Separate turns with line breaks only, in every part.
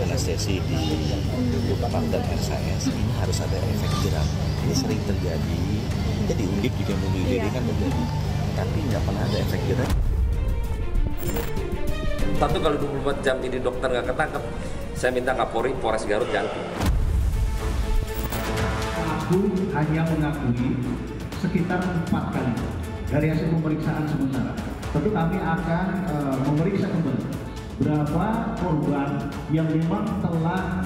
anestesi di partner RSAS ini harus ada efek jerak. Ini sering terjadi. Jadi undip juga bunuh diri kan terjadi. Tapi nggak pernah ada efek jerak.
Tentu kalau 24 jam ini dokter nggak ketangkep, saya minta Kapolri Polres Garut ganti.
Aku hanya mengakui sekitar 4 kali dari hasil pemeriksaan sementara. Tentu kami akan memeriksa kembali berapa korban yang memang telah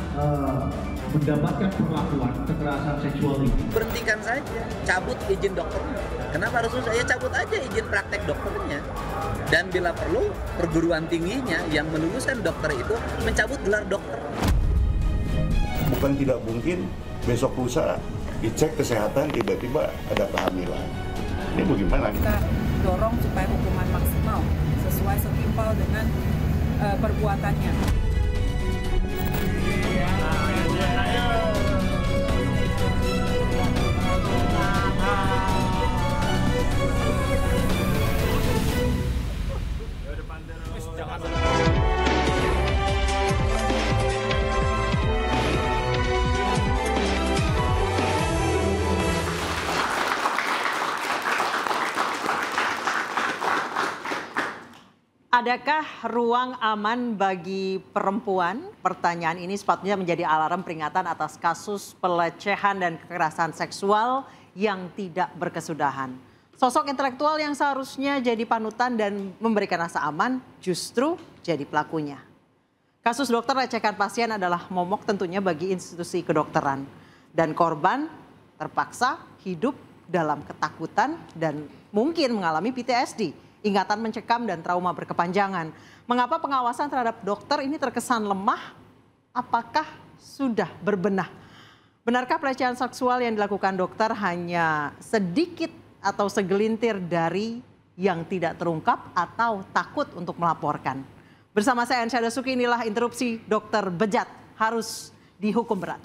mendapatkan perlakuan kekerasan seksual ini.
Berhentikan saja, cabut izin dokternya. Kenapa harus susah? Ya cabut aja izin praktek dokternya. Dan bila perlu, perguruan tingginya yang meluluskan dokter itu mencabut gelar dokter.
Bukan tidak mungkin besok lusa dicek kesehatan tiba-tiba ada kehamilan. Ini bagaimana?
Kita dorong supaya hukuman maksimal sesuai setimpal dengan perbuatannya.
Adakah ruang aman bagi perempuan? Pertanyaan ini sepatutnya menjadi alarm peringatan atas kasus pelecehan dan kekerasan seksual yang tidak berkesudahan. Sosok intelektual yang seharusnya jadi panutan dan memberikan rasa aman justru jadi pelakunya. Kasus dokter lecehkan pasien adalah momok tentunya bagi institusi kedokteran. Dan korban terpaksa hidup dalam ketakutan dan mungkin mengalami PTSD. Ingatan mencekam dan trauma berkepanjangan. Mengapa pengawasan terhadap dokter ini terkesan lemah? Apakah sudah berbenah? Benarkah pelecehan seksual yang dilakukan dokter hanya sedikit atau segelintir dari yang tidak terungkap atau takut untuk melaporkan? Bersama saya Ansyah Dasuki, inilah interupsi dokter bejat harus dihukum berat.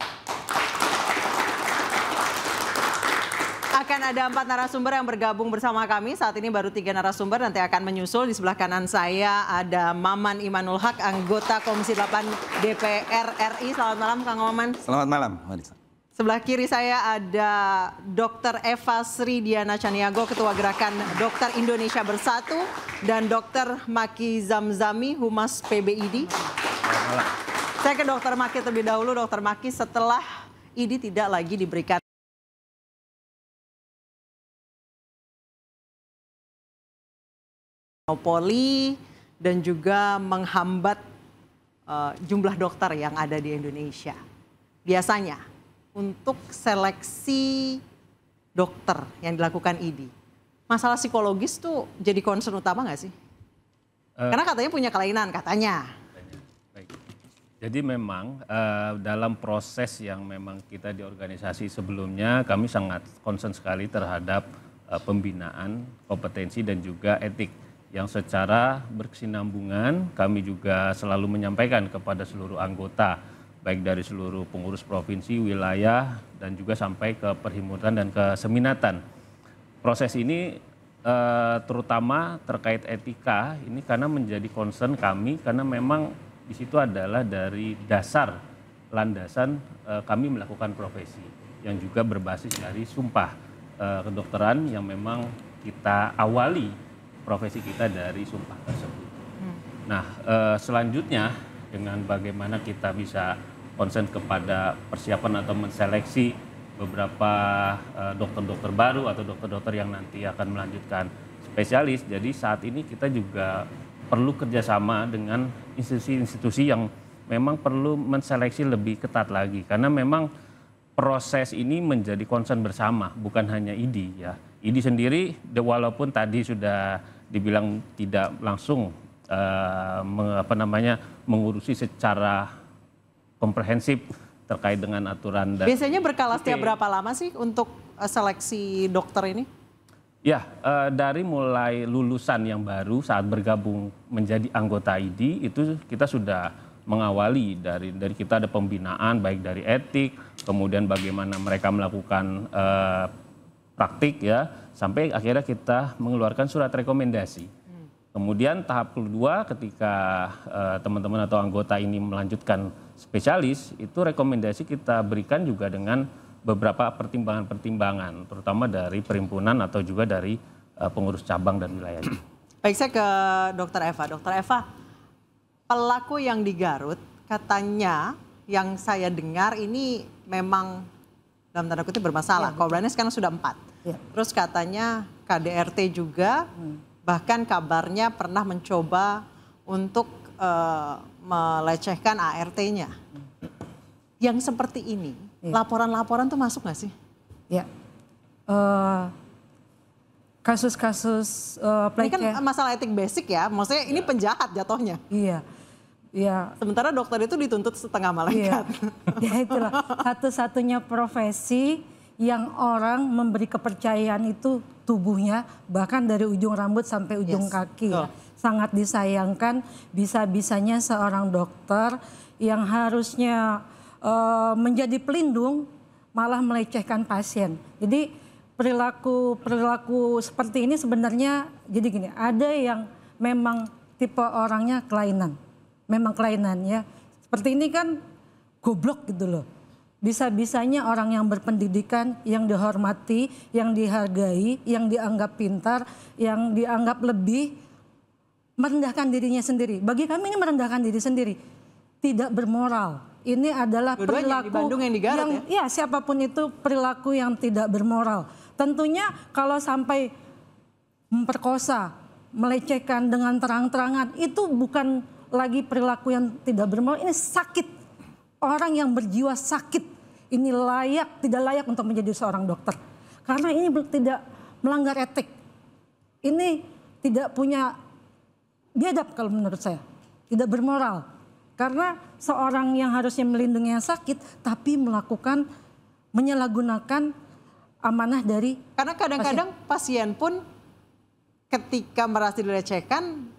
Akan ada 4 narasumber yang bergabung bersama kami. Saat ini baru 3 narasumber, nanti akan menyusul. Di sebelah kanan saya ada Maman Imanul Haq, anggota Komisi 8 DPR RI. Selamat malam Kang Maman.
Selamat malam, Marisa.
Sebelah kiri saya ada Dr. Eva Sri Diana Caniago, Ketua Gerakan Dokter Indonesia Bersatu, dan Dr. Maki Zamzami, Humas PBID.
Selamat malam.
Saya ke Dr. Maki terlebih dahulu. Dr. Maki, setelah ID tidak lagi diberikan monopoli dan juga menghambat jumlah dokter yang ada di Indonesia. Biasanya untuk seleksi dokter yang dilakukan ID, masalah psikologis tuh jadi concern utama nggak sih? Karena katanya punya kelainan, katanya.
Baik. Jadi memang dalam proses yang memang kita di organisasi sebelumnya, kami sangat concern sekali terhadap pembinaan, kompetensi dan juga etik. Yang secara berkesinambungan kami juga selalu menyampaikan kepada seluruh anggota, baik dari seluruh pengurus provinsi, wilayah, dan juga sampai ke perhimpunan dan ke seminatan. Proses ini terutama terkait etika, ini karena menjadi concern kami, karena memang di situ adalah dari dasar landasan kami melakukan profesi, yang juga berbasis dari sumpah kedokteran yang memang kita awali profesi kita dari sumpah tersebut. Nah, selanjutnya dengan bagaimana kita bisa konsen kepada persiapan atau menseleksi beberapa dokter-dokter baru atau dokter-dokter yang nanti akan melanjutkan spesialis. Jadi saat ini kita juga perlu kerjasama dengan institusi-institusi yang memang perlu menseleksi lebih ketat lagi. Karena memang proses ini menjadi concern bersama, bukan hanya ID ya. ID sendiri walaupun tadi sudah dibilang tidak langsung mengurusi secara komprehensif terkait dengan aturan.
Biasanya berkala setiap berapa lama sih untuk seleksi dokter ini?
Ya, dari mulai lulusan yang baru saat bergabung menjadi anggota ID itu kita sudah mengawali dari kita ada pembinaan baik dari etik, kemudian bagaimana mereka melakukan praktik ya, sampai akhirnya kita mengeluarkan surat rekomendasi. Kemudian tahap kedua ketika teman-teman atau anggota ini melanjutkan spesialis, itu rekomendasi kita berikan juga dengan beberapa pertimbangan-pertimbangan, terutama dari perhimpunan atau juga dari pengurus cabang dan wilayah.
Baik, saya ke Dr. Eva. Dr. Eva, pelaku yang di Garut katanya yang saya dengar ini memang dalam tanda kutip bermasalah. Korbannya sekarang sudah 4.
Ya.
Terus katanya KDRT juga, bahkan kabarnya pernah mencoba untuk melecehkan ART-nya. Yang seperti ini, laporan-laporan tuh masuk nggak sih?
Ya. Kasus-kasus
Ini kan masalah etik basic ya, maksudnya ini penjahat jatuhnya.
Iya. Ya.
Sementara dokter itu dituntut setengah malaikat.
Ya itulah satu-satunya profesi yang orang memberi kepercayaan itu tubuhnya, bahkan dari ujung rambut sampai ujung kaki. Ya. Sangat disayangkan bisa-bisanya seorang dokter yang harusnya menjadi pelindung malah melecehkan pasien. Jadi perilaku seperti ini sebenarnya jadi gini, ada yang memang tipe orangnya kelainan. Memang kelainan ya. Seperti ini kan goblok gitu loh. Bisa-bisanya orang yang berpendidikan, yang dihormati, yang dihargai, yang dianggap pintar, yang dianggap lebih, merendahkan dirinya sendiri. Bagi kami ini merendahkan diri sendiri. Tidak bermoral. Ini adalah perilaku
yang di Bandung, yang di Garut
ya siapapun itu perilaku yang tidak bermoral. Tentunya kalau sampai memperkosa, melecehkan dengan terang-terangan, itu bukan lagi perilaku yang tidak bermoral, ini sakit. Orang yang berjiwa sakit, ini tidak layak untuk menjadi seorang dokter. Karena ini tidak melanggar etik. Ini tidak punya biadab kalau menurut saya. Tidak bermoral. Karena seorang yang harusnya melindungi yang sakit, tapi menyalahgunakan amanah dari
Karena kadang-kadang pasien pun ketika merasa dilecehkan,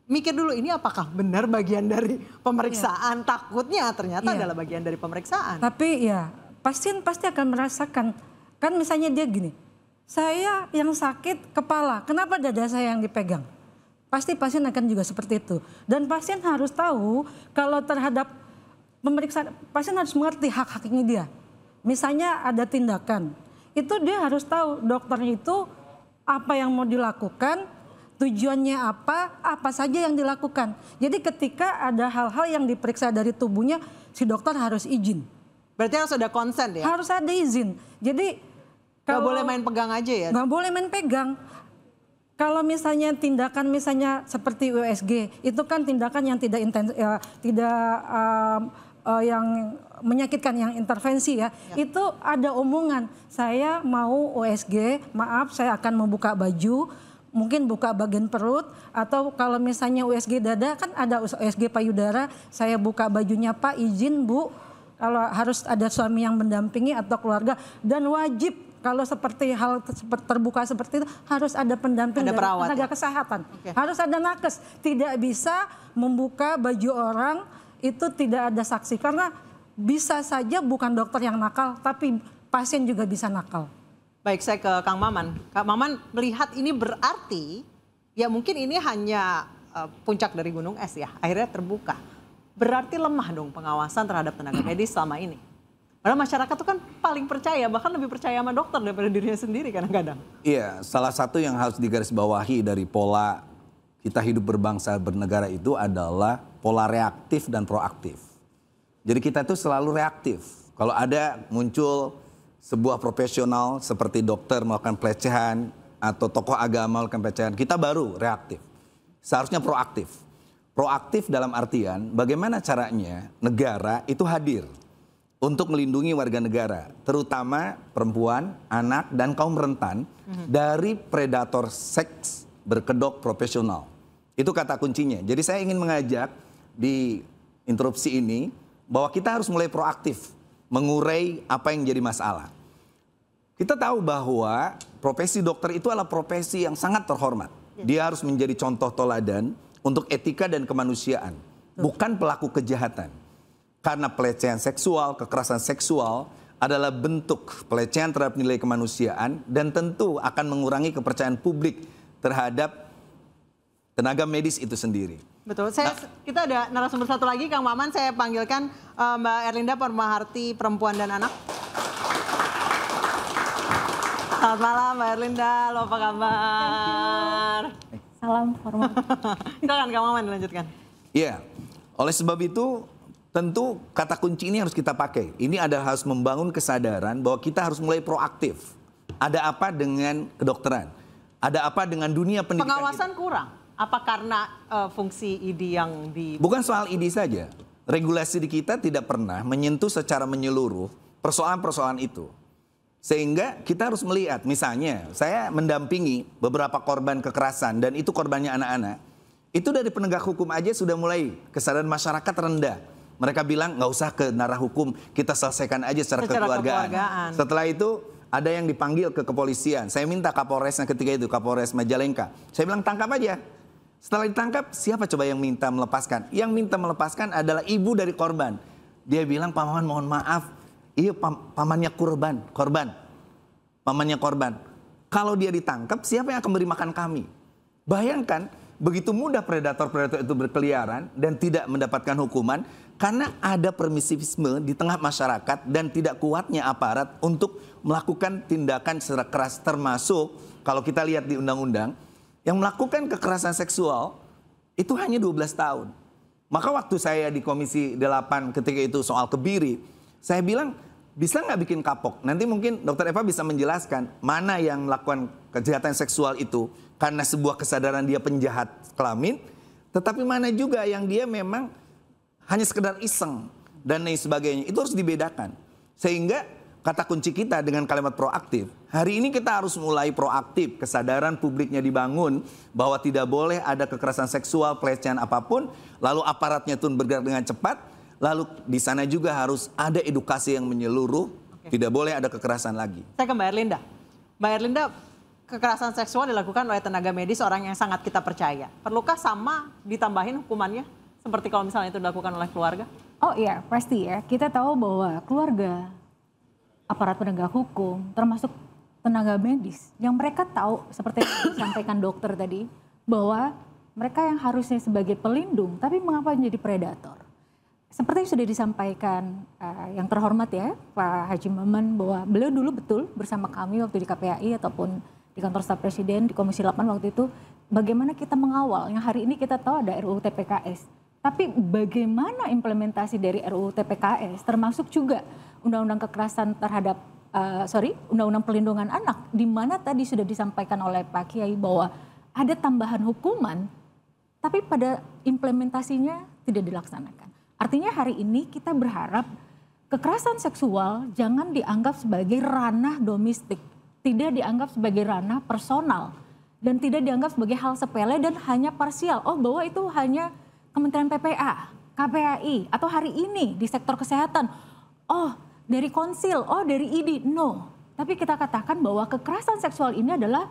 mikir dulu ini apakah benar bagian dari pemeriksaan. Takutnya ternyata adalah bagian dari pemeriksaan.
Tapi ya pasien pasti akan merasakan. Kan misalnya dia gini, saya yang sakit kepala, kenapa dada saya yang dipegang? Pasti pasien akan juga seperti itu. Dan pasien harus tahu kalau terhadap pemeriksaan, pasien harus mengerti hak-haknya dia. Misalnya ada tindakan, itu dia harus tahu dokternya itu apa yang mau dilakukan, tujuannya apa saja yang dilakukan. Jadi ketika ada hal-hal yang diperiksa dari tubuhnya, si dokter harus izin.
Berarti harus ada konsen ya?
Harus ada izin. Jadi
nggak boleh main pegang aja ya?
Nggak boleh main pegang. Kalau misalnya tindakan misalnya seperti USG, itu kan tindakan yang tidak intens, yang menyakitkan, yang intervensi ya. Itu ada omongan, saya mau USG, maaf saya akan membuka baju, mungkin buka bagian perut, atau kalau misalnya USG dada kan ada USG payudara, saya buka bajunya Pak, izin Bu, kalau harus ada suami yang mendampingi atau keluarga, dan wajib kalau seperti hal terbuka seperti itu harus ada pendamping dari tenaga kesehatan. Harus ada nakes, tidak bisa membuka baju orang itu tidak ada saksi, karena bisa saja bukan dokter yang nakal, tapi pasien juga bisa nakal.
Baik, saya ke Kang Maman. Kang Maman melihat ini berarti, ya mungkin ini hanya puncak dari gunung es ya, akhirnya terbuka. Berarti lemah dong pengawasan terhadap tenaga medis selama ini. Padahal masyarakat itu kan paling percaya, bahkan lebih percaya sama dokter daripada dirinya sendiri kadang-kadang.
Iya, salah satu yang harus digarisbawahi dari pola kita hidup berbangsa bernegara itu adalah pola reaktif dan proaktif. Jadi kita tuh selalu reaktif. Kalau ada muncul sebuah profesional seperti dokter melakukan pelecehan atau tokoh agama melakukan pelecehan, kita baru reaktif. Seharusnya proaktif. Proaktif dalam artian bagaimana caranya negara itu hadir untuk melindungi warga negara, terutama perempuan, anak, dan kaum rentan dari predator seks berkedok profesional. Itu kata kuncinya. Jadi saya ingin mengajak di interupsi ini bahwa kita harus mulai proaktif mengurai apa yang jadi masalah. Kita tahu bahwa profesi dokter itu adalah profesi yang sangat terhormat. Dia harus menjadi contoh teladan untuk etika dan kemanusiaan, bukan pelaku kejahatan. Karena pelecehan seksual, kekerasan seksual adalah bentuk pelecehan terhadap nilai kemanusiaan dan tentu akan mengurangi kepercayaan publik terhadap tenaga medis itu sendiri.
Betul. Kita ada narasumber satu lagi, Kang Maman. Saya panggilkan Mbak Erlinda Pemerhati Perempuan dan Anak. Selamat malam Mbak Erlinda, lo apa kabar?
Salam hormat.
Silakan Kang Maman dilanjutkan.
Iya, oleh sebab itu tentu kata kunci ini harus kita pakai. Ini adalah harus membangun kesadaran bahwa kita harus mulai proaktif. Ada apa dengan kedokteran? Ada apa dengan dunia pendidikan?
Pengawasan kurang? Apa karena fungsi ID yang di...
Bukan soal ID saja. Regulasi di kita tidak pernah menyentuh secara menyeluruh persoalan-persoalan itu. Sehingga kita harus melihat, misalnya saya mendampingi beberapa korban kekerasan dan itu korbannya anak-anak. Itu dari penegak hukum aja sudah mulai kesadaran masyarakat rendah. Mereka bilang nggak usah ke narah hukum, kita selesaikan aja secara kekeluargaan. Setelah itu ada yang dipanggil ke kepolisian. Saya minta Kapolresnya ketika itu, Kapolres Majalengka. Saya bilang tangkap aja. Setelah ditangkap, siapa coba yang minta melepaskan? Yang minta melepaskan adalah ibu dari korban. Dia bilang, Pak Maman mohon maaf. Iya, pamannya korban. Pamannya korban. Kalau dia ditangkap, siapa yang akan beri makan kami? Bayangkan, begitu mudah predator-predator itu berkeliaran dan tidak mendapatkan hukuman karena ada permisivisme di tengah masyarakat dan tidak kuatnya aparat untuk melakukan tindakan secara keras, termasuk kalau kita lihat di undang-undang, yang melakukan kekerasan seksual itu hanya 12 tahun. Maka waktu saya di Komisi 8 ketika itu soal kebiri, saya bilang, bisa nggak bikin kapok? Nanti mungkin Dr. Eva bisa menjelaskan mana yang melakukan kejahatan seksual itu karena sebuah kesadaran dia penjahat kelamin, tetapi mana juga yang dia memang hanya sekedar iseng dan lain sebagainya. Itu harus dibedakan. Sehingga kata kunci kita dengan kalimat proaktif, hari ini kita harus mulai proaktif, kesadaran publiknya dibangun bahwa tidak boleh ada kekerasan seksual, pelecehan apapun, lalu aparatnya itu bergerak dengan cepat. Lalu di sana juga harus ada edukasi yang menyeluruh, tidak boleh ada kekerasan lagi.
Saya ke Mbak Erlinda. Mbak Erlinda, kekerasan seksual dilakukan oleh tenaga medis orang yang sangat kita percaya. Perlukah sama ditambahin hukumannya? Seperti kalau misalnya itu dilakukan oleh keluarga?
Oh iya, pasti ya. Kita tahu bahwa keluarga, aparat penegak hukum, termasuk tenaga medis, yang mereka tahu, seperti yang disampaikan dokter tadi, bahwa mereka yang harusnya sebagai pelindung, tapi mengapa menjadi predator? Seperti yang sudah disampaikan yang terhormat ya Pak Haji Maman, bahwa beliau dulu betul bersama kami waktu di KPAI ataupun di kantor staf presiden di Komisi 8 waktu itu, bagaimana kita mengawal, yang hari ini kita tahu ada RUU TPKS. Tapi bagaimana implementasi dari RUU TPKS termasuk juga Undang-Undang Kekerasan terhadap, Undang-Undang Perlindungan Anak, di mana tadi sudah disampaikan oleh Pak Kiai bahwa ada tambahan hukuman, tapi pada implementasinya tidak dilaksanakan. Artinya hari ini kita berharap kekerasan seksual jangan dianggap sebagai ranah domestik, tidak dianggap sebagai ranah personal, dan tidak dianggap sebagai hal sepele dan hanya parsial. Oh, bahwa itu hanya Kementerian PPA, KPAI, atau hari ini di sektor kesehatan. Oh, dari konsil, oh dari ID, no. Tapi kita katakan bahwa kekerasan seksual ini adalah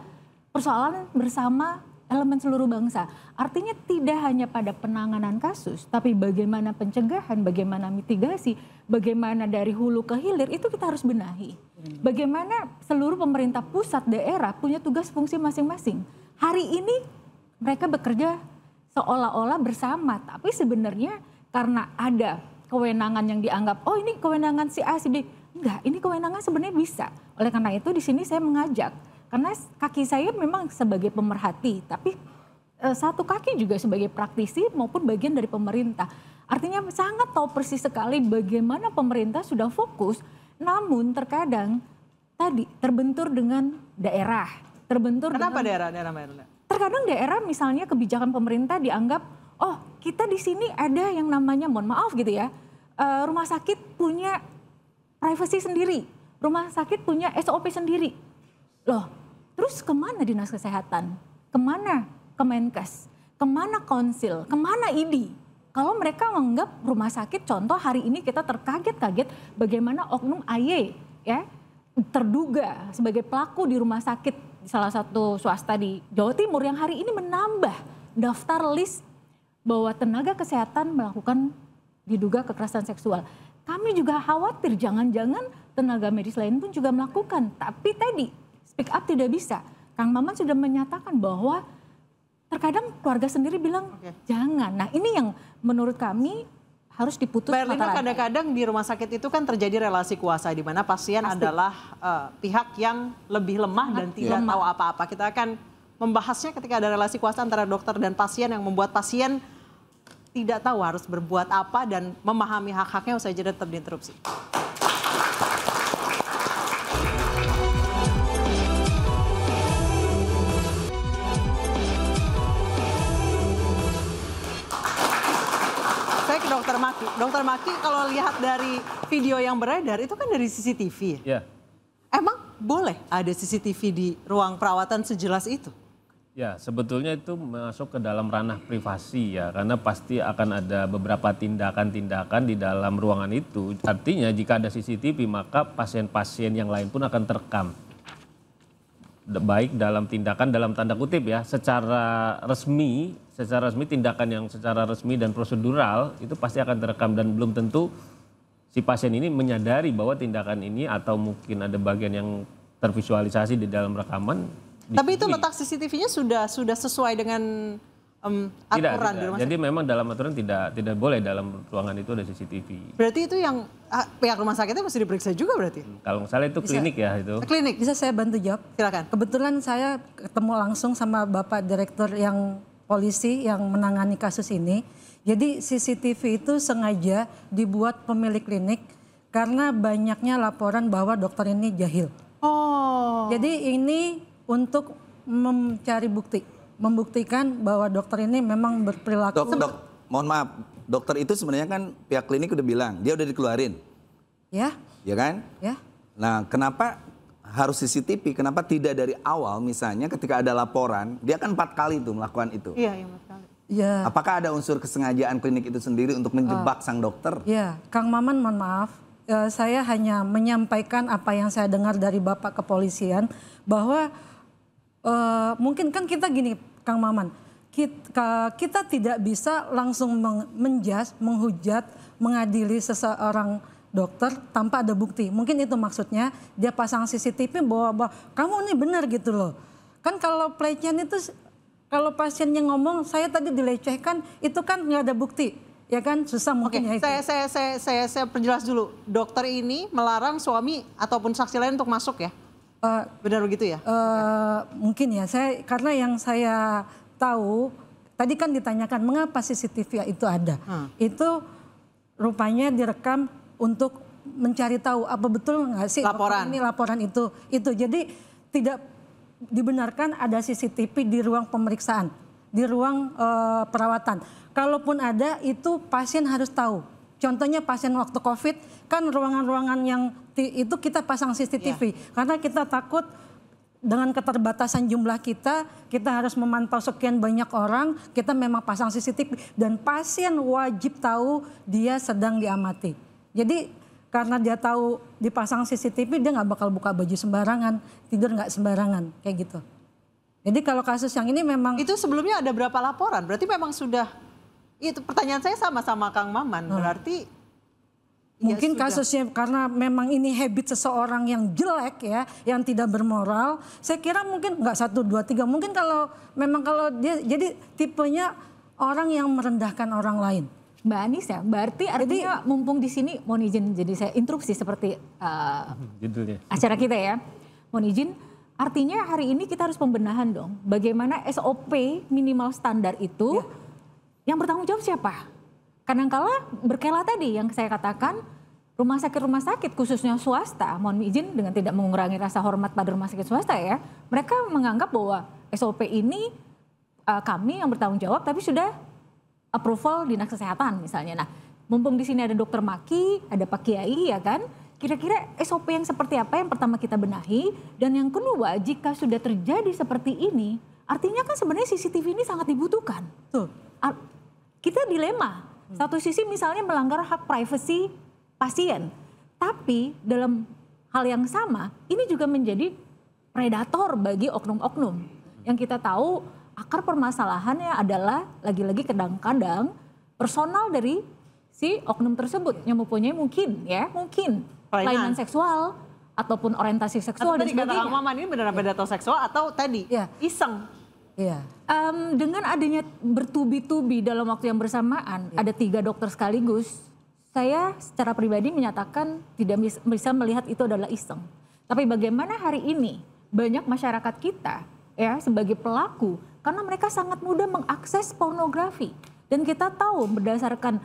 persoalan bersama elemen seluruh bangsa. Artinya tidak hanya pada penanganan kasus, tapi bagaimana pencegahan, bagaimana mitigasi, bagaimana dari hulu ke hilir, itu kita harus benahi. Bagaimana seluruh pemerintah pusat, daerah punya tugas fungsi masing-masing. Hari ini mereka bekerja seolah-olah bersama, tapi sebenarnya karena ada kewenangan yang dianggap, oh ini kewenangan si A, si B. Enggak, ini kewenangan sebenarnya bisa. Oleh karena itu di sini saya mengajak, karena kaki saya memang sebagai pemerhati, tapi satu kaki juga sebagai praktisi maupun bagian dari pemerintah. Artinya sangat tahu persis sekali bagaimana pemerintah sudah fokus, namun terkadang tadi terbentur dengan daerah.
Kenapa daerah Mbak Erlinda?
Terkadang daerah misalnya kebijakan pemerintah dianggap, oh kita di sini ada yang namanya, mohon maaf gitu ya, rumah sakit punya privasi sendiri, rumah sakit punya SOP sendiri. Loh, terus kemana dinas kesehatan? Kemana Kemenkes? Kemana konsil? Kemana ID? Kalau mereka menganggap rumah sakit, contoh hari ini kita terkaget-kaget bagaimana oknum AY ya terduga sebagai pelaku di rumah sakit salah satu swasta di Jawa Timur yang hari ini menambah daftar list bahwa tenaga kesehatan melakukan diduga kekerasan seksual. Kami juga khawatir jangan-jangan tenaga medis lain pun juga melakukan. Tapi tadi speak up tidak bisa. Kang Maman sudah menyatakan bahwa terkadang keluarga sendiri bilang jangan. Nah ini yang menurut kami harus diputus.
Mbak Erlina, kadang-kadang di rumah sakit itu kan terjadi relasi kuasa di mana pasien adalah pihak yang lebih lemah dan tidak tahu apa-apa. Kita akan membahasnya ketika ada relasi kuasa antara dokter dan pasien yang membuat pasien tidak tahu harus berbuat apa dan memahami hak-haknya. Usai jeda tetap diinterupsi. Dokter Maki. Dokter Maki, kalau lihat dari video yang beredar itu kan dari CCTV.
Ya.
Emang boleh ada CCTV di ruang perawatan sejelas itu?
Ya, sebetulnya itu masuk ke dalam ranah privasi ya, karena pasti akan ada beberapa tindakan-tindakan di dalam ruangan itu. Artinya jika ada CCTV maka pasien-pasien yang lain pun akan terekam. Baik dalam tindakan dalam tanda kutip ya, secara resmi tindakan yang secara resmi dan prosedural itu pasti akan terekam dan belum tentu si pasien ini menyadari bahwa tindakan ini atau mungkin ada bagian yang tervisualisasi di dalam rekaman.
Tapi itu letak CCTV-nya sudah sesuai dengan aturan di rumah sakit?
Jadi memang dalam aturan tidak boleh dalam ruangan itu ada CCTV.
Berarti itu yang pihak rumah sakitnya mesti diperiksa juga berarti?
Kalau nggak salah itu klinik ya itu.
Klinik.
Bisa saya bantu jawab?
Silakan.
Kebetulan saya ketemu langsung sama Bapak Direktur yang polisi yang menangani kasus ini. Jadi CCTV itu sengaja dibuat pemilik klinik karena banyaknya laporan bahwa dokter ini jahil.
Oh.
Jadi ini untuk mencari bukti. Membuktikan bahwa dokter ini memang berperilaku.
Mohon maaf, dokter itu sebenarnya kan pihak klinik udah bilang dia udah dikeluarin.
Ya.
Ya kan?
Ya.
Nah, kenapa harus CCTV? Kenapa tidak dari awal misalnya ketika ada laporan, dia kan 4 kali tuh melakukan itu.
Iya, 4 kali.
Ya.
Apakah ada unsur kesengajaan klinik itu sendiri untuk menjebak sang dokter?
Ya, Kang Maman mohon maaf. Saya hanya menyampaikan apa yang saya dengar dari Bapak Kepolisian bahwa mungkin kan kita gini Kang Maman, kita tidak bisa langsung menghujat, mengadili seseorang dokter tanpa ada bukti. Mungkin itu maksudnya dia pasang CCTV bahwa kamu ini benar gitu loh. Kan kalau pelecehan itu, kalau pasiennya ngomong saya tadi dilecehkan, itu kan nggak ada bukti. Ya kan susah mungkin ya itu.
Saya perjelas dulu. Dokter ini melarang suami ataupun saksi lain untuk masuk ya? Benar begitu ya?
Mungkin ya, karena yang saya tahu, tadi kan ditanyakan mengapa CCTV itu ada. Itu rupanya direkam untuk mencari tahu apa betul nggak sih laporan itu. Jadi tidak dibenarkan ada CCTV di ruang pemeriksaan, di ruang perawatan. Kalaupun ada itu pasien harus tahu. Contohnya pasien waktu COVID kan ruangan-ruangan yang itu kita pasang CCTV. Karena kita takut dengan keterbatasan jumlah kita harus memantau sekian banyak orang, kita memang pasang CCTV. Dan pasien wajib tahu dia sedang diamati. Jadi karena dia tahu dipasang CCTV dia nggak bakal buka baju sembarangan, tidur nggak sembarangan, kayak gitu. Jadi kalau kasus yang ini memang...
Itu sebelumnya ada berapa laporan? Berarti memang sudah... Itu pertanyaan saya sama Kang Maman, berarti
mungkin kasusnya karena memang ini habit seseorang yang jelek ya, yang tidak bermoral. Saya kira mungkin nggak 1, 2, 3. Mungkin kalau dia jadi tipenya orang yang merendahkan orang lain.
Mbak Anis ya, berarti artinya mumpung di sini mohon izin jadi saya interupsi seperti acara kita ya. Mohon izin, artinya hari ini kita harus pembenahan dong. Bagaimana SOP minimal standar itu yang bertanggung jawab siapa? Kadangkala berkala tadi yang saya katakan rumah sakit khususnya swasta, mohon izin dengan tidak mengurangi rasa hormat pada rumah sakit swasta ya, mereka menganggap bahwa SOP ini kami yang bertanggung jawab tapi sudah approval Dinas Kesehatan misalnya. Nah, mumpung di sini ada Dokter Maki, ada Pak Kiai ya kan, kira-kira SOP yang seperti apa yang pertama kita benahi, dan yang kedua jika sudah terjadi seperti ini, artinya kan sebenarnya CCTV ini sangat dibutuhkan. Tuh. Kita dilema. Satu sisi misalnya melanggar hak privasi pasien. Tapi dalam hal yang sama ini juga menjadi predator bagi oknum-oknum. Yang kita tahu akar permasalahannya adalah lagi-lagi kadang-kadang personal dari si oknum tersebut yang mempunyai mungkin kelainan seksual ataupun orientasi seksual dan sebagainya.
Kata Kang Maman ini benar-benar predator seksual atau tadi iseng?
Iya.
Dengan adanya bertubi-tubi dalam waktu yang bersamaan, ada 3 dokter sekaligus, saya secara pribadi menyatakan tidak bisa melihat itu adalah iseng. Tapi bagaimana hari ini banyak masyarakat kita ya sebagai pelaku, karena mereka sangat mudah mengakses pornografi. Dan kita tahu berdasarkan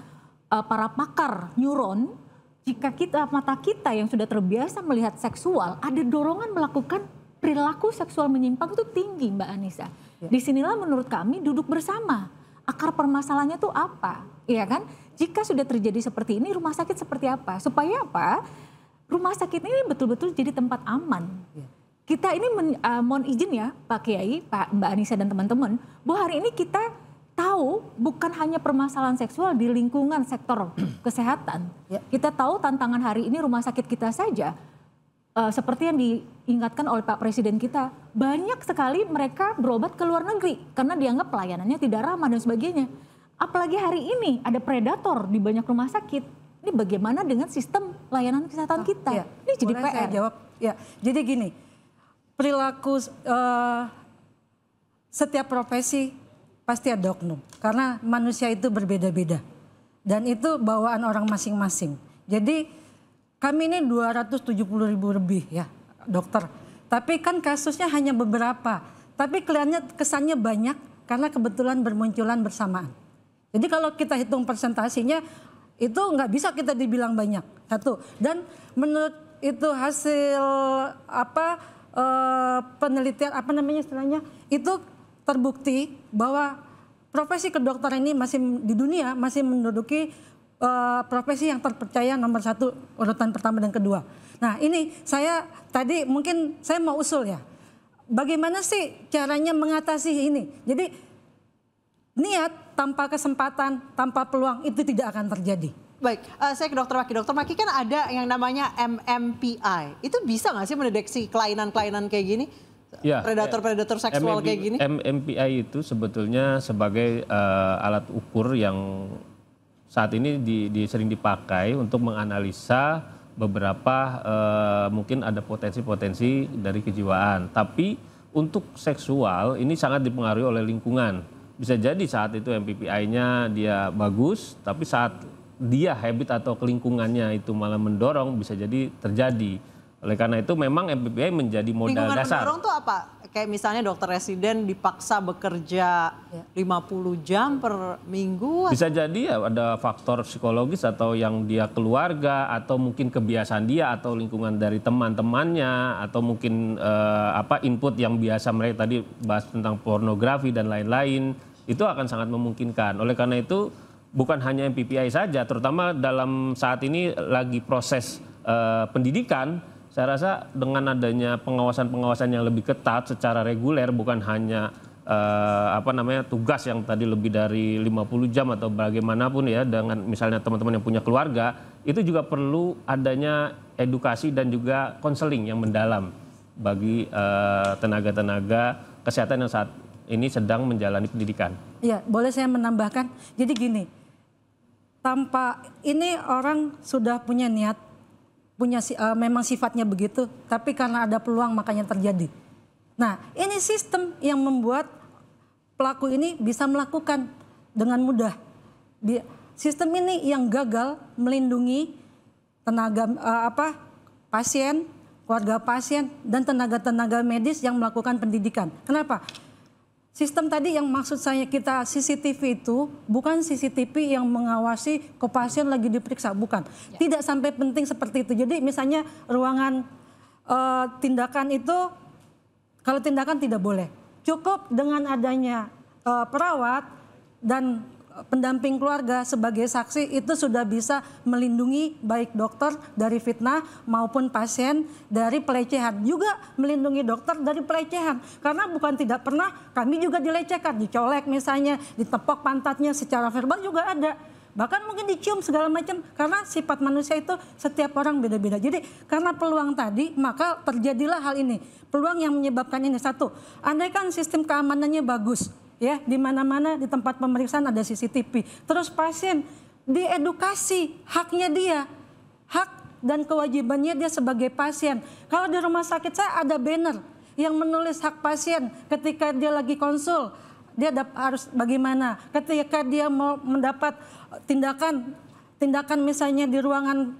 para pakar neuron, jika mata kita yang sudah terbiasa melihat seksual, ada dorongan melakukan perilaku seksual menyimpang itu tinggi, Mbak Anissa. Disinilah menurut kami duduk bersama. Akar permasalahannya itu apa? Iya kan? Jika sudah terjadi seperti ini, rumah sakit seperti apa? Supaya apa? Rumah sakit ini betul-betul jadi tempat aman. Kita ini mohon izin ya Pak Kiai, Mbak Anissa dan teman-teman, bahwa hari ini kita tahu bukan hanya permasalahan seksual di lingkungan sektor kesehatan. Kita tahu tantangan hari ini rumah sakit kita saja. Seperti yang diingatkan oleh Pak Presiden kita, banyak sekali mereka berobat ke luar negeri karena dianggap pelayanannya tidak ramah dan sebagainya. Apalagi hari ini ada predator di banyak rumah sakit. Ini bagaimana dengan sistem layanan kesehatan kita? Ini jadi PR.
Saya jawab. Ya, jadi gini, perilaku setiap profesi pasti ada oknum karena manusia itu berbeda-beda dan itu bawaan orang masing-masing. Jadi kami ini 270.000 lebih ya dokter. Tapi kan kasusnya hanya beberapa. Tapi kelihatannya kesannya banyak karena kebetulan bermunculan bersamaan. Jadi kalau kita hitung persentasinya itu nggak bisa kita dibilang banyak. Satu. Dan menurut itu hasil penelitian istilahnya itu terbukti bahwa profesi kedokteran ini masih di dunia masih menduduki profesi yang terpercaya nomor 1 urutan pertama dan kedua. Nah ini saya tadi mungkin saya mau usul ya. Bagaimana sih caranya mengatasi ini? Jadi niat tanpa kesempatan, tanpa peluang itu tidak akan terjadi.
Baik, saya ke Dokter Maki. Dokter Maki kan ada yang namanya MMPI. Itu bisa nggak sih mendeteksi kelainan-kelainan kayak gini?
Ya,
predator-predator seksual kayak gini?
MMPI itu sebetulnya sebagai alat ukur yang saat ini sering dipakai untuk menganalisa beberapa mungkin ada potensi-potensi dari kejiwaan. Tapi untuk seksual ini sangat dipengaruhi oleh lingkungan. Bisa jadi saat itu MMPI-nya dia bagus, tapi saat dia habit atau kelingkungannya itu malah mendorong bisa jadi terjadi. Oleh karena itu memang MMPI menjadi modal
lingkungan
dasar.
Lingkungan mendorong itu apa? Kayak misalnya dokter residen dipaksa bekerja 50 jam per minggu.
Bisa jadi ya ada faktor psikologis atau yang dia keluarga atau mungkin kebiasaan dia atau lingkungan dari teman-temannya atau mungkin input yang biasa mereka tadi bahas tentang pornografi dan lain-lain itu akan sangat memungkinkan. Oleh karena itu bukan hanya MMPI saja, terutama dalam saat ini lagi proses pendidikan. Saya rasa dengan adanya pengawasan-pengawasan yang lebih ketat secara reguler, bukan hanya tugas yang tadi lebih dari 50 jam atau bagaimanapun ya, dengan misalnya teman-teman yang punya keluarga, itu juga perlu adanya edukasi dan juga konseling yang mendalam bagi tenaga-tenaga kesehatan yang saat ini sedang menjalani pendidikan.
Iya, boleh saya menambahkan. Jadi gini, tanpa ini orang sudah punya niat, memang sifatnya begitu, tapi karena ada peluang makanya terjadi. Nah, ini sistem yang membuat pelaku ini bisa melakukan dengan mudah. Sistem ini yang gagal melindungi tenaga pasien, keluarga pasien dan tenaga-tenaga medis yang melakukan pendidikan. Kenapa? Sistem tadi yang maksud saya kita CCTV itu bukan CCTV yang mengawasi ke pasien lagi diperiksa, bukan. Tidak sampai penting seperti itu. Jadi misalnya ruangan tindakan itu, kalau tindakan tidak boleh. Cukup dengan adanya perawat dan pendamping keluarga sebagai saksi itu sudah bisa melindungi baik dokter dari fitnah maupun pasien dari pelecehan. Juga melindungi dokter dari pelecehan. Karena bukan tidak pernah, kami juga dilecehkan, dicolek misalnya, ditepok pantatnya secara verbal juga ada. Bahkan mungkin dicium segala macam, karena sifat manusia itu setiap orang beda-beda. Jadi karena peluang tadi, maka terjadilah hal ini. Peluang yang menyebabkan ini, satu, andaikan sistem keamanannya bagus, ya, di mana-mana di tempat pemeriksaan ada CCTV. Terus pasien diedukasi haknya dia, hak dan kewajibannya dia sebagai pasien. Kalau di rumah sakit saya ada banner yang menulis hak pasien ketika dia lagi konsul, dia harus bagaimana. Ketika dia mau mendapat tindakan misalnya di ruangan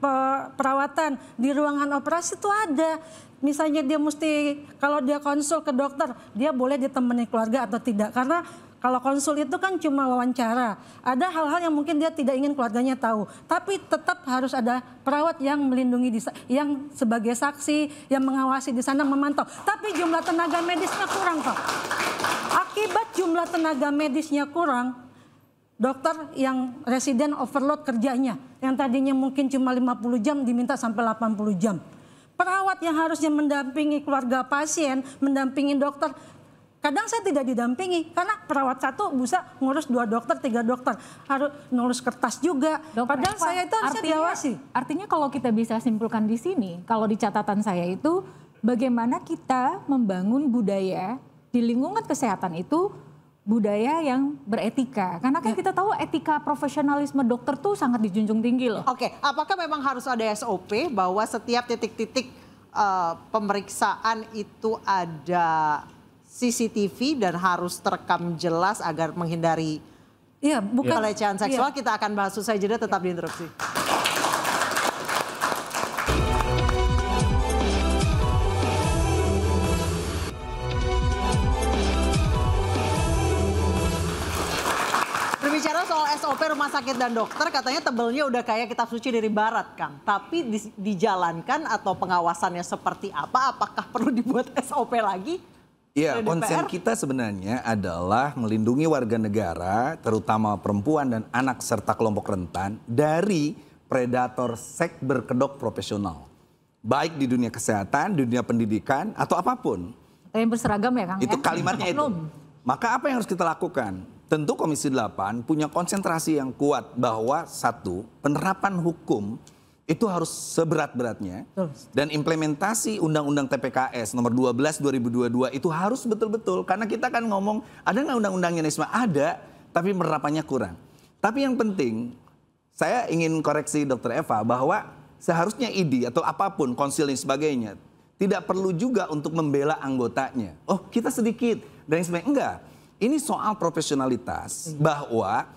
perawatan, di ruangan operasi itu ada. Misalnya dia mesti, kalau dia konsul ke dokter, dia boleh ditemani keluarga atau tidak. Karena kalau konsul itu kan cuma wawancara. Ada hal-hal yang mungkin dia tidak ingin keluarganya tahu. Tapi tetap harus ada perawat yang melindungi, yang sebagai saksi, yang mengawasi di sana, memantau. Tapi jumlah tenaga medisnya kurang kok. Akibat jumlah tenaga medisnya kurang, dokter yang residen overload kerjanya. Yang tadinya mungkin cuma 50 jam diminta sampai 80 jam. Perawat yang harusnya mendampingi keluarga pasien, mendampingi dokter, kadang saya tidak didampingi karena perawat satu bisa ngurus 2 dokter, 3 dokter. Harus nulis kertas juga. Padahal saya itu harusnya diawasi.
Artinya kalau kita bisa simpulkan di sini, kalau di catatan saya itu bagaimana kita membangun budaya di lingkungan kesehatan itu budaya yang beretika. Karena kan kita tahu etika profesionalisme dokter tuh sangat dijunjung tinggi loh.
Oke, apakah memang harus ada SOP bahwa setiap titik-titik pemeriksaan itu ada CCTV dan harus terekam jelas agar menghindari pelecehan seksual? Kita akan bahas usai jeda, tetap di Interupsi. Berbicara soal SOP rumah sakit dan dokter, katanya tebelnya udah kayak kitab suci dari barat, Kang. Tapi dijalankan atau pengawasannya seperti apa? Apakah perlu dibuat SOP lagi?
Iya, konsen kita sebenarnya adalah melindungi warga negara, terutama perempuan dan anak serta kelompok rentan dari predator seks berkedok profesional. Baik di dunia kesehatan, di dunia pendidikan, atau apapun.
Yang berseragam ya Kang?
Itu kalimatnya itu. Maka apa yang harus kita lakukan? Tentu Komisi 8 punya konsentrasi yang kuat bahwa satu, penerapan hukum itu harus seberat-beratnya. Dan implementasi Undang-Undang TPKS nomor 12 2022 itu harus betul-betul. Karena kita kan ngomong, ada nggak undang-undangnya Nisma? Ada, tapi penerapannya kurang. Tapi yang penting, saya ingin koreksi Dr. Eva bahwa seharusnya ID atau apapun, konsil dan sebagainya, tidak perlu juga untuk membela anggotanya. Oh kita sedikit, dan sebagainya. Enggak, ini soal profesionalitas bahwa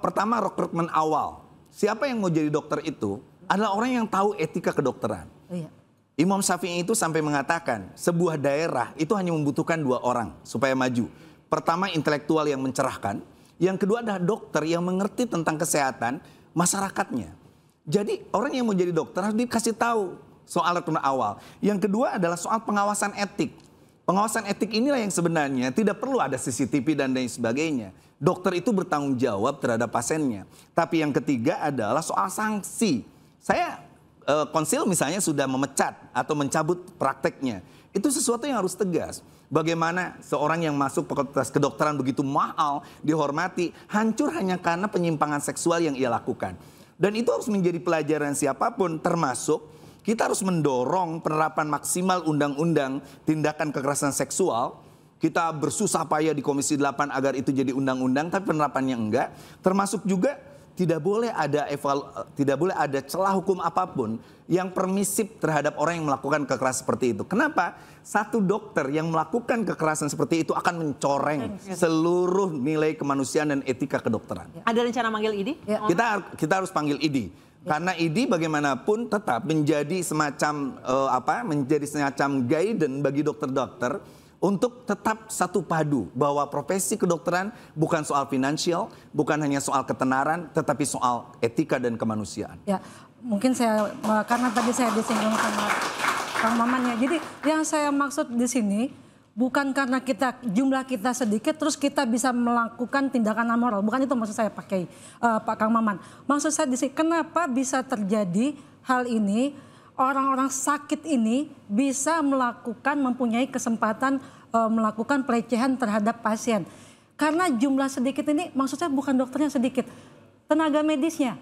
pertama rekrutmen awal. Siapa yang mau jadi dokter itu adalah orang yang tahu etika kedokteran. Imam Syafi'i itu sampai mengatakan sebuah daerah itu hanya membutuhkan 2 orang supaya maju. Pertama intelektual yang mencerahkan, yang kedua adalah dokter yang mengerti tentang kesehatan masyarakatnya. Jadi orang yang mau jadi dokter harus dikasih tahu soal rekrutmen awal. Yang kedua adalah soal pengawasan etik. Pengawasan etik inilah yang sebenarnya tidak perlu ada CCTV dan lain sebagainya. Dokter itu bertanggung jawab terhadap pasiennya. Tapi yang ketiga adalah soal sanksi. Saya konsil misalnya sudah memecat atau mencabut prakteknya. Itu sesuatu yang harus tegas. Bagaimana seorang yang masuk fakultas kedokteran begitu mahal, dihormati, hancur hanya karena penyimpangan seksual yang ia lakukan. Dan itu harus menjadi pelajaran siapapun, termasuk kita harus mendorong penerapan maksimal undang-undang tindakan kekerasan seksual. Kita bersusah payah di Komisi 8 agar itu jadi undang-undang, tapi penerapannya enggak. Termasuk juga tidak boleh ada celah hukum apapun yang permisif terhadap orang yang melakukan kekerasan seperti itu. Kenapa? Satu dokter yang melakukan kekerasan seperti itu akan mencoreng seluruh nilai kemanusiaan dan etika kedokteran.
Ada rencana manggil ID?
Kita harus panggil ID. Karena ID bagaimanapun tetap menjadi semacam guidance bagi dokter-dokter untuk tetap satu padu bahwa profesi kedokteran bukan soal finansial, bukan hanya soal ketenaran, tetapi soal etika dan kemanusiaan.
Ya, mungkin saya karena tadi saya disinggung sama Kang Maman ya. Jadi yang saya maksud di sini bukan karena jumlah kita sedikit terus kita bisa melakukan tindakan amoral. Bukan itu maksud saya pakai Pak Kang Maman. Maksud saya di sini kenapa bisa terjadi hal ini? Orang-orang sakit ini bisa mempunyai kesempatan melakukan pelecehan terhadap pasien. Karena jumlah sedikit ini maksudnya bukan dokternya sedikit, tenaga medisnya.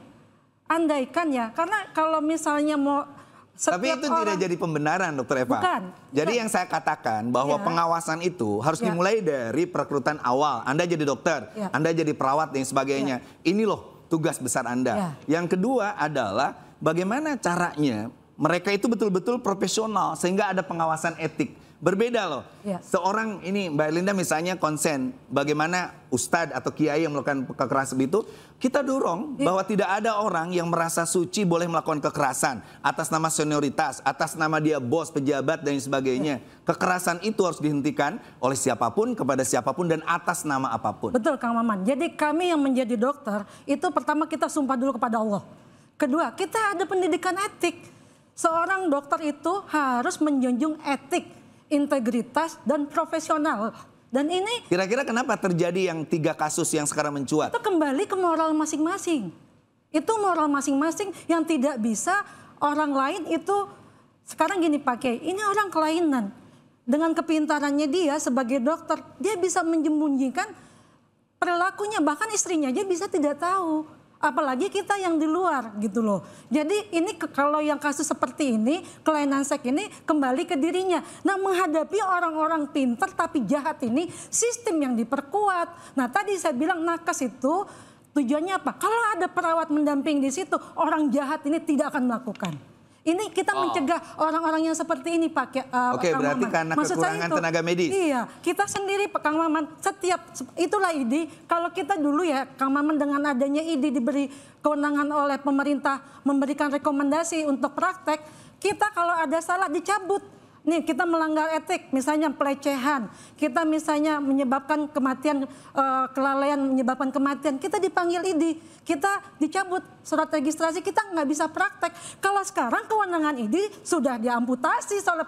Andaikan ya, karena kalau misalnya mau
tapi itu tidak jadi pembenaran Dr. Eva.
Bukan.
Jadi yang saya katakan bahwa pengawasan itu harus dimulai dari perekrutan awal. Anda jadi dokter, Anda jadi perawat dan sebagainya. Ini loh tugas besar Anda. Yang kedua adalah bagaimana caranya mereka itu betul-betul profesional sehingga ada pengawasan etik. Berbeda loh.
Ya.
Seorang ini Mbak Linda misalnya konsen bagaimana ustadz atau kiai yang melakukan kekerasan itu, kita dorong bahwa tidak ada orang yang merasa suci boleh melakukan kekerasan atas nama senioritas, atas nama dia bos, pejabat dan sebagainya. Kekerasan itu harus dihentikan oleh siapapun kepada siapapun dan atas nama apapun.
Betul Kang Maman. Jadi kami yang menjadi dokter itu pertama kita sumpah dulu kepada Allah. Kedua, kita ada pendidikan etik. Seorang dokter itu harus menjunjung etik, integritas dan profesional. Dan ini
kira-kira kenapa terjadi yang 3 kasus yang sekarang mencuat?
itu kembali ke moral masing-masing. Itu moral masing-masing yang tidak bisa orang lain itu sekarang gini pakai. Ini orang kelainan. Dengan kepintarannya dia sebagai dokter, dia bisa menyembunyikan perilakunya, bahkan istrinya aja bisa tidak tahu. Apalagi kita yang di luar gitu loh. Jadi ini kalau yang kasus seperti ini, kelainan seks ini kembali ke dirinya. Nah menghadapi orang-orang pintar tapi jahat ini, sistem yang diperkuat. Nah tadi saya bilang nakes itu tujuannya apa? Kalau ada perawat mendamping di situ, orang jahat ini tidak akan melakukan. Ini kita mencegah orang-orang yang seperti ini Pak.
Oke,
Kang
berarti
Maman.
karena
Maksud saya
kekurangan
itu,
tenaga medis.
Iya, kita sendiri Pak Kang Maman, setiap itulah ID. Kalau kita dulu ya Kang Maman dengan adanya ID diberi kewenangan oleh pemerintah memberikan rekomendasi untuk praktek, kita kalau ada salah dicabut. Nih kita melanggar etik, misalnya pelecehan, kita misalnya menyebabkan kematian, kelalaian menyebabkan kematian, kita dipanggil ID, kita dicabut surat registrasi, kita nggak bisa praktek. Kalau sekarang kewenangan ID sudah diamputasi oleh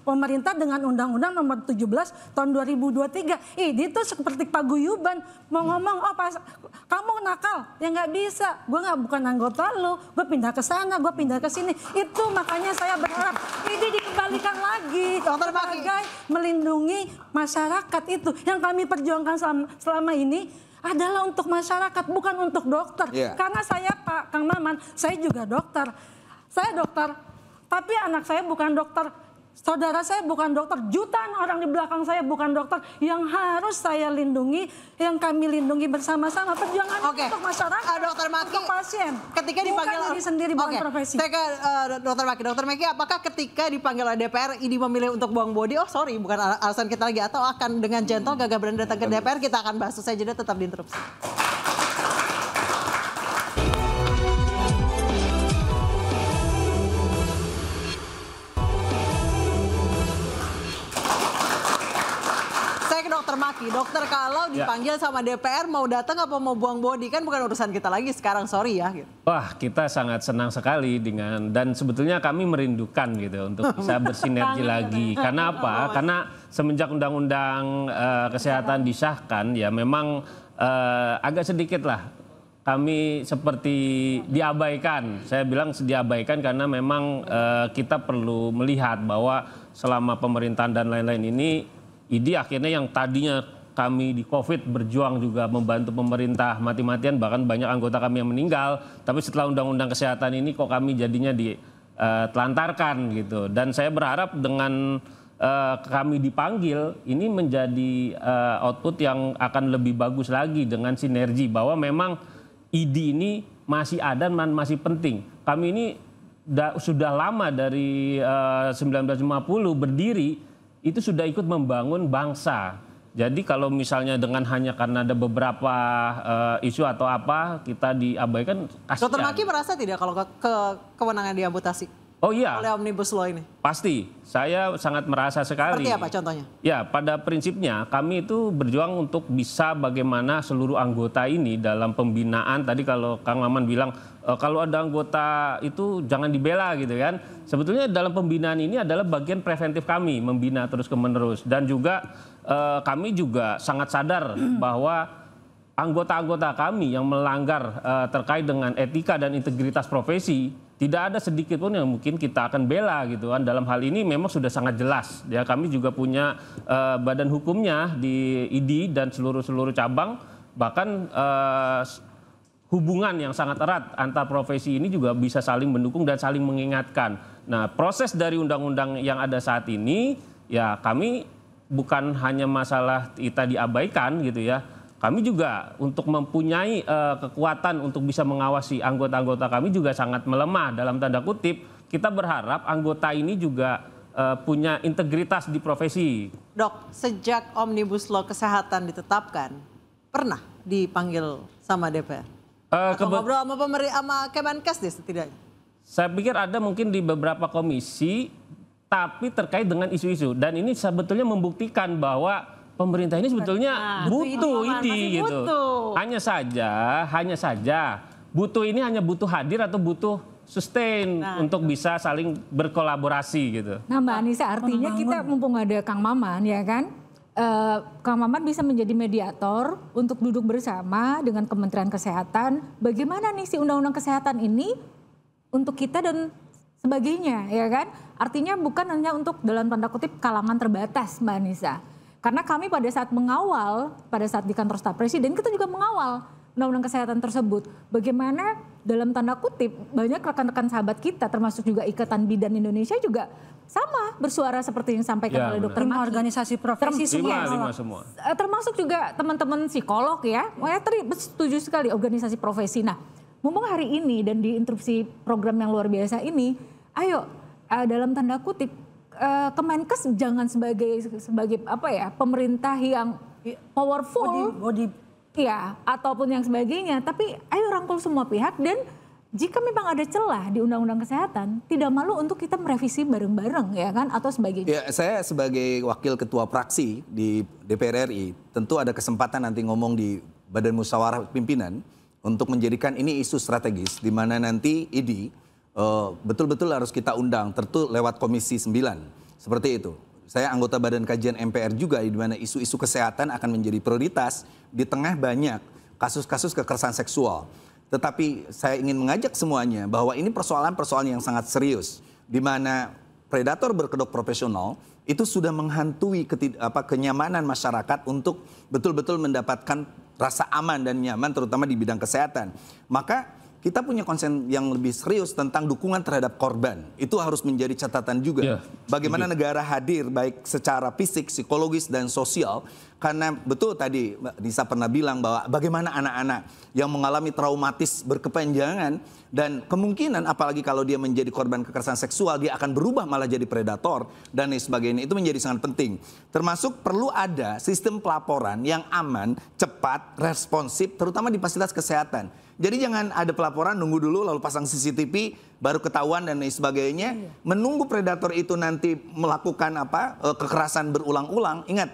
pemerintah dengan Undang-Undang Nomor 17 Tahun 2023. ID itu seperti paguyuban, mau ngomong, oh pas kamu nakal, ya nggak bisa, gue bukan anggota lu, gue pindah ke sana, gue pindah ke sini. Itu makanya saya berharap ID dikembalikan lagi sebagai melindungi masyarakat. Itu yang kami perjuangkan selama ini adalah untuk masyarakat, bukan untuk dokter. Karena saya Pak Kang Maman, saya juga dokter. Saya dokter, tapi anak saya bukan dokter. Saudara saya bukan dokter, jutaan orang di belakang saya bukan dokter yang harus saya lindungi, yang kami lindungi bersama-sama. Perjuangan untuk masyarakat,
Dokter Maki,
untuk pasien.
Ketika dipanggil
bukan diri sendiri, bukan profesi.
Saya ke Dokter Maki, apakah ketika dipanggil oleh DPR ini memilih untuk buang body, oh sorry bukan alasan kita lagi, atau akan dengan gentle gagah berani datang ke DPR? Kita akan bahas usai jeda, tetap diinterupsi. Dokter Maki, dokter kalau dipanggil sama DPR mau datang apa mau buang body kan bukan urusan kita lagi sekarang, sorry ya. Gitu.
Wah, kita sangat senang sekali dengan, dan sebetulnya kami merindukan gitu untuk bisa bersinergi lagi. Karena apa? Karena semenjak Undang-Undang Kesehatan disahkan ya memang agak sedikit lah kami seperti diabaikan. Saya bilang diabaikan karena memang kita perlu melihat bahwa selama pemerintahan dan lain-lain ini ID akhirnya yang tadinya kami di COVID berjuang juga membantu pemerintah mati-matian, bahkan banyak anggota kami yang meninggal. Tapi setelah Undang-Undang Kesehatan ini kok kami jadinya ditelantarkan gitu. Dan saya berharap dengan kami dipanggil ini menjadi output yang akan lebih bagus lagi dengan sinergi bahwa memang ID ini masih ada dan masih penting. Kami ini sudah lama dari 1950 berdiri, itu sudah ikut membangun bangsa. Jadi kalau misalnya dengan hanya karena ada beberapa isu atau apa kita diabaikan, kasihan.
Dokter Maki merasa tidak kalau kewenangan diamputasi?
Oh iya.
Oleh Omnibus Law ini?
Pasti, saya sangat merasa sekali.
Seperti apa contohnya?
Ya, pada prinsipnya kami itu berjuang untuk bisa bagaimana seluruh anggota ini dalam pembinaan. Tadi kalau Kang Maman bilang, kalau ada anggota itu jangan dibela gitu kan. Sebetulnya dalam pembinaan ini adalah bagian preventif kami, membina terus menerus. Dan juga kami juga sangat sadar bahwa anggota-anggota kami yang melanggar terkait dengan etika dan integritas profesi, tidak ada sedikit pun yang mungkin kita akan bela gitu kan. Dalam hal ini memang sudah sangat jelas. Ya, kami juga punya badan hukumnya di ID dan seluruh cabang. Bahkan hubungan yang sangat erat antar profesi ini juga bisa saling mendukung dan saling mengingatkan. Nah, proses dari undang-undang yang ada saat ini, ya kami bukan hanya masalah kita diabaikan gitu ya. Kami juga untuk mempunyai kekuatan untuk bisa mengawasi anggota-anggota kami juga sangat melemah dalam tanda kutip. Kita berharap anggota ini juga punya integritas di profesi.
Dok, sejak Omnibus Law Kesehatan ditetapkan, pernah dipanggil sama DPR? Atau ngobrol sama Kemenkes deh setidaknya?
Saya pikir ada mungkin di beberapa komisi, tapi terkait dengan isu-isu. Dan ini sebetulnya membuktikan bahwa pemerintah ini sebetulnya butuh ini gitu. Hanya saja butuh ini hanya butuh hadir atau butuh sustain untuk bisa saling berkolaborasi gitu.
Nah Mbak Anissa, artinya kita mumpung ada Kang Maman ya kan, Kang Maman bisa menjadi mediator untuk duduk bersama dengan Kementerian Kesehatan. Bagaimana nih si undang-undang kesehatan ini untuk kita dan sebagainya ya kan. Artinya bukan hanya untuk dalam tanda kutip kalangan terbatas Mbak Anissa. Karena kami pada saat mengawal, pada saat di kantor staf presiden kita juga mengawal undang-undang kesehatan tersebut. Bagaimana dalam tanda kutip banyak rekan-rekan sahabat kita termasuk juga Ikatan Bidan Indonesia juga sama bersuara seperti yang disampaikan oleh Dr. Maki.
Organisasi profesi
semua.
Termasuk juga teman-teman psikolog ya. Saya setuju sekali organisasi profesi. Nah, mumpung hari ini dan di interupsi program yang luar biasa ini, ayo dalam tanda kutip Kemenkes jangan sebagai apa ya, pemerintah yang powerful ya ataupun yang sebagainya, tapi ayo rangkul semua pihak dan jika memang ada celah di undang-undang kesehatan tidak malu untuk kita merevisi bareng-bareng ya kan atau sebagainya.
Ya, saya sebagai wakil ketua fraksi di DPR RI tentu ada kesempatan nanti ngomong di Badan Musyawarah Pimpinan untuk menjadikan ini isu strategis di mana nanti ID betul-betul harus kita undang, tentu lewat Komisi 9, seperti itu. Saya anggota Badan Kajian MPR juga, di mana isu-isu kesehatan akan menjadi prioritas di tengah banyak kasus-kasus kekerasan seksual. Tetapi saya ingin mengajak semuanya bahwa ini persoalan-persoalan yang sangat serius, di mana predator berkedok profesional itu sudah menghantui kenyamanan masyarakat untuk betul-betul mendapatkan rasa aman dan nyaman, terutama di bidang kesehatan. Maka kita punya konsen yang lebih serius tentang dukungan terhadap korban. Itu harus menjadi catatan juga. Bagaimana negara hadir baik secara fisik, psikologis, dan sosial. Karena betul tadi Mbak Nisa pernah bilang bahwa bagaimana anak-anak yang mengalami traumatis berkepanjangan dan kemungkinan apalagi kalau dia menjadi korban kekerasan seksual, dia akan berubah malah jadi predator dan lain sebagainya. Itu menjadi sangat penting. Termasuk perlu ada sistem pelaporan yang aman, cepat, responsif, terutama di fasilitas kesehatan. Jadi jangan ada pelaporan, nunggu dulu lalu pasang CCTV, baru ketahuan dan lain sebagainya. Menunggu predator itu nanti melakukan kekerasan berulang-ulang. Ingat,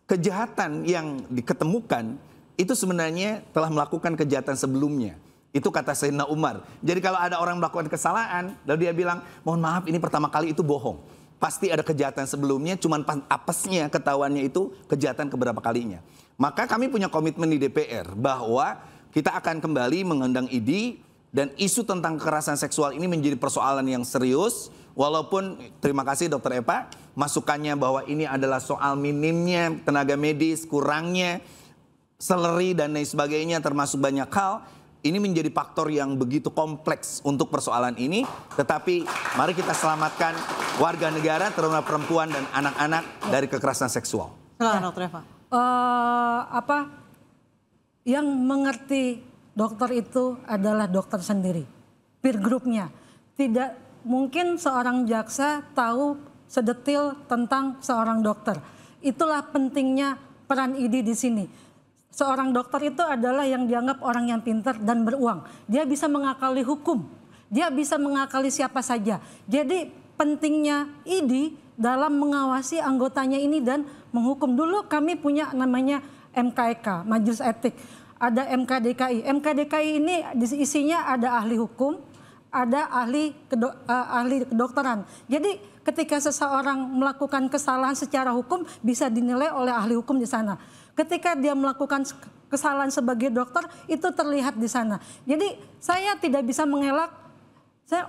kejahatan yang diketemukan itu sebenarnya telah melakukan kejahatan sebelumnya. Itu kata Sayyidina Umar. Jadi kalau ada orang melakukan kesalahan, lalu dia bilang, mohon maaf ini pertama kali, itu bohong. Pasti ada kejahatan sebelumnya, cuman apesnya ketahuannya itu kejahatan keberapa kalinya. Maka kami punya komitmen di DPR bahwa kita akan kembali mengundang ID dan isu tentang kekerasan seksual ini menjadi persoalan yang serius. Walaupun terima kasih Dr. Epa, masukannya bahwa ini adalah soal minimnya tenaga medis, kurangnya salary dan lain sebagainya termasuk banyak hal. Ini menjadi faktor yang begitu kompleks untuk persoalan ini. Tetapi mari kita selamatkan warga negara terutama perempuan dan anak-anak dari kekerasan seksual.
Dr. Eva.
Yang mengerti dokter itu adalah dokter sendiri, peer groupnya. Tidak mungkin seorang jaksa tahu sedetil tentang seorang dokter. Itulah pentingnya peran ID di sini. Seorang dokter itu adalah yang dianggap orang yang pintar dan beruang. Dia bisa mengakali hukum, dia bisa mengakali siapa saja. Jadi pentingnya ID dalam mengawasi anggotanya ini dan menghukum. Dulu kami punya namanya MKEK, Majelis Etik. Ada MKDKI. MKDKI ini isinya ada ahli hukum, ada ahli kedokteran. Jadi ketika seseorang melakukan kesalahan secara hukum bisa dinilai oleh ahli hukum di sana. Ketika dia melakukan kesalahan sebagai dokter itu terlihat di sana. Jadi saya tidak bisa mengelak. Saya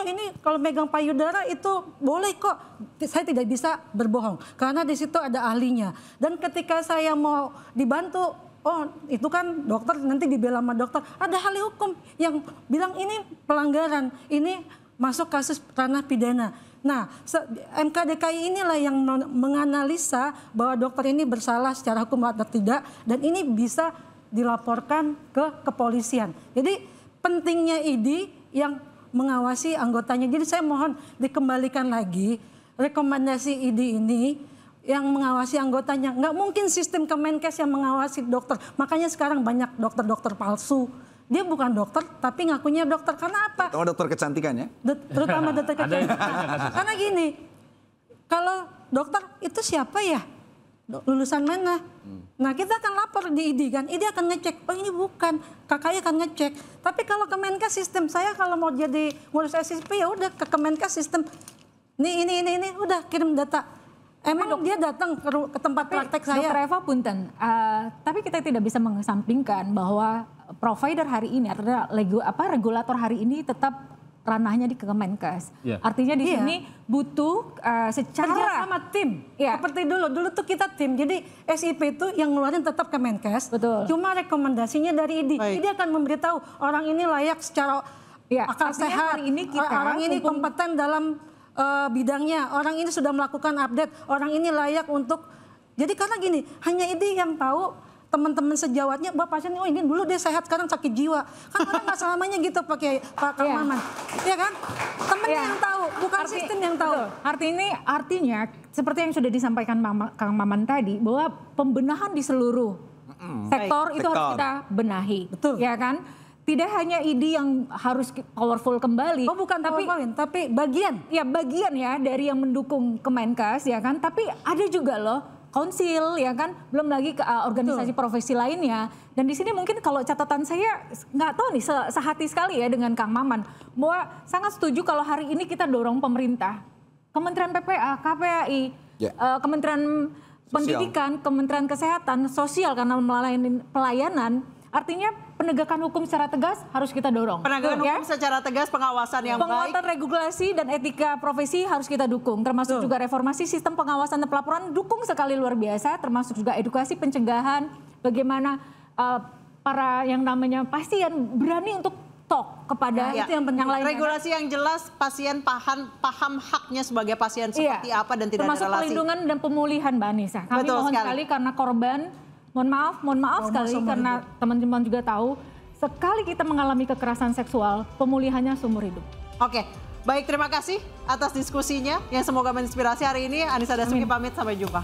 ini kalau megang payudara itu boleh kok. Saya tidak bisa berbohong karena di situ ada ahlinya. Dan ketika saya mau dibantu, itu kan dokter nanti dibela sama dokter. Ada ahli hukum yang bilang ini pelanggaran, ini masuk kasus ranah pidana. Nah, MKDKI inilah yang menganalisa bahwa dokter ini bersalah secara hukum atau tidak, dan ini bisa dilaporkan ke kepolisian. Jadi pentingnya ID yang mengawasi anggotanya. Jadi saya mohon dikembalikan lagi rekomendasi ID ini yang mengawasi anggotanya. Nggak mungkin sistem Kemenkes yang mengawasi dokter. Makanya sekarang banyak dokter-dokter palsu. Dia bukan dokter, tapi ngakunya dokter. Karena apa?
Terutama dokter kecantikan ya?
Terutama dokter kecantikan. Karena gini, kalau dokter itu siapa ya? Lulusan mana? Nah kita akan lapor di ID kan, ID akan ngecek, oh ini bukan, KKI akan ngecek. Tapi kalau Kemenkes sistem, saya kalau mau jadi ngurus SSP ya udah ke Kemenkes sistem. Ini, udah kirim data. Emang dia datang ke tempat praktek saya.
Dokter Eva punten, tapi kita tidak bisa mengesampingkan bahwa provider hari ini artinya regulator hari ini tetap ranahnya di Kemenkes. Artinya di sini butuh secara
kerja sama tim. Seperti dulu tuh kita tim. Jadi SIP itu yang ngeluarin tetap Kemenkes.
Betul.
Cuma rekomendasinya dari ID. ID akan memberitahu orang ini layak secara akal sehat.
Hari ini
orang ini kompeten dalam bidangnya. Orang ini sudah melakukan update. Orang ini layak untuk. Jadi karena gini, hanya ID yang tahu. Teman-teman sejawatnya, Mbak pasien oh ini dulu dia sehat sekarang sakit jiwa. Kan orang nggak selamanya gitu pakai Pak Kang Maman. Iya kan? Temennya yang tahu, bukan sistem yang tahu.
Artinya seperti yang sudah disampaikan Kang Maman tadi bahwa pembenahan di seluruh sektor itu harus kita benahi.
Betul.
Ya kan? Tidak hanya ID yang harus powerful kembali.
Oh bukan tapi bagian.
Ya bagian ya dari yang mendukung Kemenkes ya kan. Tapi ada juga loh konsil ya kan, belum lagi ke organisasi profesi lainnya. Dan di sini mungkin kalau catatan saya nggak tahu nih sehati sekali ya dengan Kang Maman bahwa sangat setuju kalau hari ini kita dorong pemerintah, Kementerian PPA, KPAI, Kementerian Pendidikan, Kementerian Kesehatan, Sosial karena melayani pelayanan. Artinya penegakan hukum secara tegas harus kita dorong.
Penegakan hukum secara tegas, pengawasan yang baik.
Penguatan regulasi dan etika profesi harus kita dukung. Termasuk juga reformasi sistem pengawasan dan pelaporan dukung sekali luar biasa. Termasuk juga edukasi pencegahan. Bagaimana para yang namanya pasien berani untuk talk kepada
itu yang penting.
Yang lainnya.
Regulasi yang jelas, pasien paham haknya sebagai pasien seperti apa dan tidak
termasuk
ada relasi.
pelindungan dan pemulihan Mbak Anissa. Kami
Betul
mohon sekali karena korban. Mohon maaf sekali karena teman-teman juga tahu sekali kita mengalami kekerasan seksual, pemulihannya seumur hidup.
Oke, baik terima kasih atas diskusinya yang semoga menginspirasi hari ini. Anissa Dasuki pamit, sampai jumpa.